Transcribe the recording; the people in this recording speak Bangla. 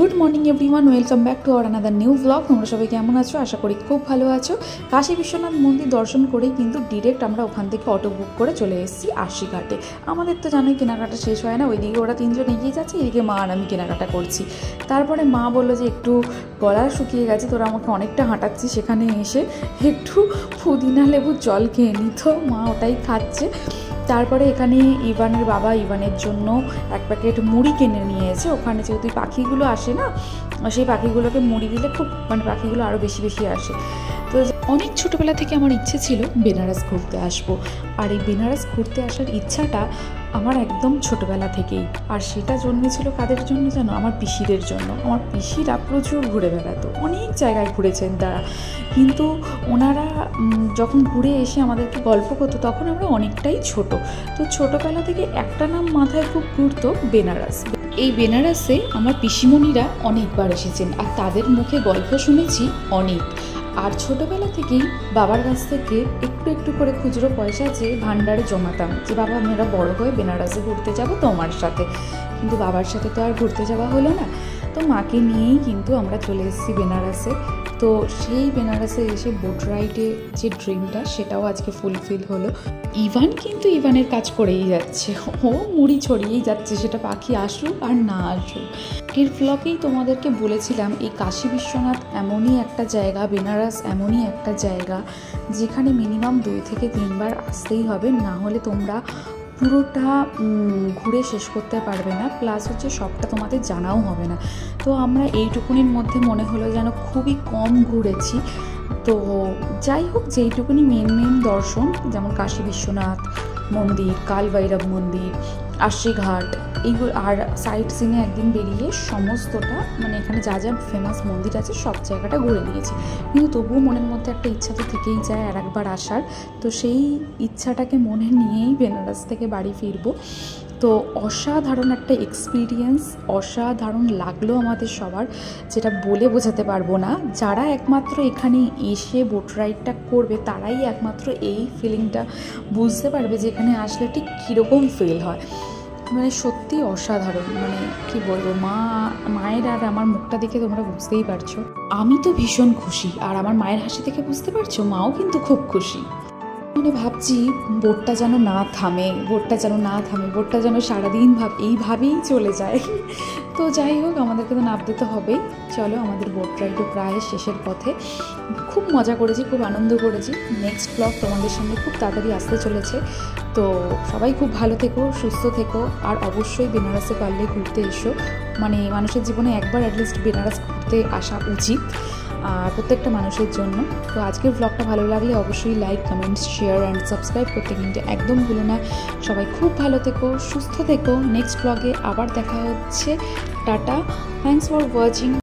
Good morning everyone, welcome back to our another new blog. তোমরা সবাই কেমন আছো? আশা করি খুব ভালো আছো। কাশী বিশ্বনাথ মন্দির দর্শন করেই কিন্তু ডিরেক্ট আমরা ওখান থেকে অটো বুক করে চলে এসেছি আশিঘাটে। আমাদের তো জানোই কেনাকাটা শেষ হয় না, ওইদিকে ওরা তিনজন এগিয়ে যাচ্ছে, এদিকে মা আর আমি কেনাকাটা করছি। তারপরে মা বললো যে একটু গলা শুকিয়ে গেছে, তোরা আমাকে অনেকটা হাঁটাচ্ছি, সেখানে এসে একটু পুদিনা লেবুর জল খেয়ে নি। তো মা ওটাই খাচ্ছে। তারপরে এখানে ইভানের বাবা ইভানের জন্য এক প্যাকেট মুড়ি কিনে নিয়েছে। ওখানে যেহেতু পাখিগুলো আসে না, সেই পাখিগুলোকে মুড়ি দিলে খুব পাখিগুলো আরও বেশি বেশি আসে। তো অনেক ছোটোবেলা থেকে আমার ইচ্ছে ছিল বেনারস ঘুরতে আসবো, আর এই বেনারস ঘুরতে আসার ইচ্ছাটা আমার একদম ছোটোবেলা থেকেই। আর সেটা জন্মেছিল কাদের জন্য জানো? আমার পিসিদের জন্য। আমার পিসিরা প্রচুর ঘুরে বেড়াতো, অনেক জায়গায় ঘুরেছেন তারা, কিন্তু ওনারা যখন ঘুরে এসে আমাদেরকে গল্প করতো তখন আমরা অনেকটাই ছোট। তো ছোটোবেলা থেকে একটা নাম মাথায় খুব ঘুরতো, বেনারস। এই বেনারসে আমার পিসিমণিরা অনেকবার এসেছেন, আর তাদের মুখে গল্প শুনেছি অনেক। আর ছোটোবেলা থেকেই বাবার কাছ থেকে একটু একটু করে খুচরো পয়সা যে ভান্ডারে জমাতাম, যে বাবা আমরা বড় হয়ে বেনারসে ঘুরতে যাব তোমার সাথে। কিন্তু বাবার সাথে তো আর ঘুরতে যাওয়া হলো না, তো মাকে নিয়েই কিন্তু আমরা চলে এসেছি বেনারসে। তো সেই বেনারসে এসে বোট রাইডে যে ড্রিমটা, সেটাও আজকে ফুলফিল হলো। ইভান কিন্তু ইভানের কাজ করেই যাচ্ছে, ও মুড়ি ছড়িয়েই যাচ্ছে, সেটা পাখি আসুক আর না আসুক। এর ব্লগেই তোমাদেরকে বলেছিলাম এই কাশী বিশ্বনাথ এমনই একটা জায়গা, বেনারস এমনই একটা জায়গা যেখানে মিনিমাম 2 থেকে 3 বার আসতেই হবে, না হলে তোমরা পুরোটা ঘুরে শেষ করতে পারবে না। প্লাস হচ্ছে সবটা তোমাদের জানাও হবে না। তো আমরা এইটুকুনির মধ্যে মনে হলো যেন খুবই কম ঘুরেছি। তো যাই হোক, যেইটুকুনি মেন দর্শন, যেমন কাশী বিশ্বনাথ মন্দির, কাল ভৈরব মন্দির, আশিঘাট, এইগুলো, আর সাইট সিনে একদিন বেরিয়ে সমস্তটা এখানে যা যা ফেমাস মন্দির আছে সব জায়গাটা ঘুরে নিয়েছি। কিন্তু তবুও মনের মধ্যে একটা ইচ্ছা তো থেকেই যায় আর একবার আসার। তো সেই ইচ্ছাটাকে মনে নিয়েই বেনারস থেকে বাড়ি ফিরবো। তো অসাধারণ একটা এক্সপিরিয়েন্স, অসাধারণ লাগলো আমাদের সবার, যেটা বলে বোঝাতে পারবো না। যারা একমাত্র এখানে এসে বোট রাইডটা করবে তারাই একমাত্র এই ফিলিংটা বুঝতে পারবে যে এখানে আসলে ঠিক কীরকম ফিল হয়। সত্যি অসাধারণ, কি বলবো, মায়ের আর আমার মুখটা দেখে তোমরা বুঝতেই পারছো। আমি তো ভীষণ খুশি, আর আমার মায়ের হাসি থেকে বুঝতে পারছো মাও কিন্তু খুব খুশি। ভাবছি বোটটা যেন না থামে, বোটটা যেন সারাদিন এইভাবেই চলে যায়। তো যাই হোক, আমাদেরকে তো নামতে তো হবেই। চলো, আমাদের বোট রাইডও প্রায় শেষের পথে। খুব মজা করেছি, খুব আনন্দ করেছি। নেক্সট ব্লগ তোমাদের সামনে খুব তাড়াতাড়ি আসতে চলেছে। তো সবাই খুব ভালো থেকো, সুস্থ থেকো, আর অবশ্যই বেনারসে পারলে ঘুরতে এসো। মানুষের জীবনে একবার অ্যাটলিস্ট বেনারস ঘুরতে আসা উচিত প্রত্যেকটা মানুষের জন্য। তো আজকের ব্লগটা ভালো লাগলে অবশ্যই like, comments, share and subscribe করতে কিন্তু একদম ভুলো না। সবাই খুব ভালো থেকো, সুস্থ থেকো। নেক্সট ব্লগে আবার দেখা হচ্ছে। Tata, thanks for watching.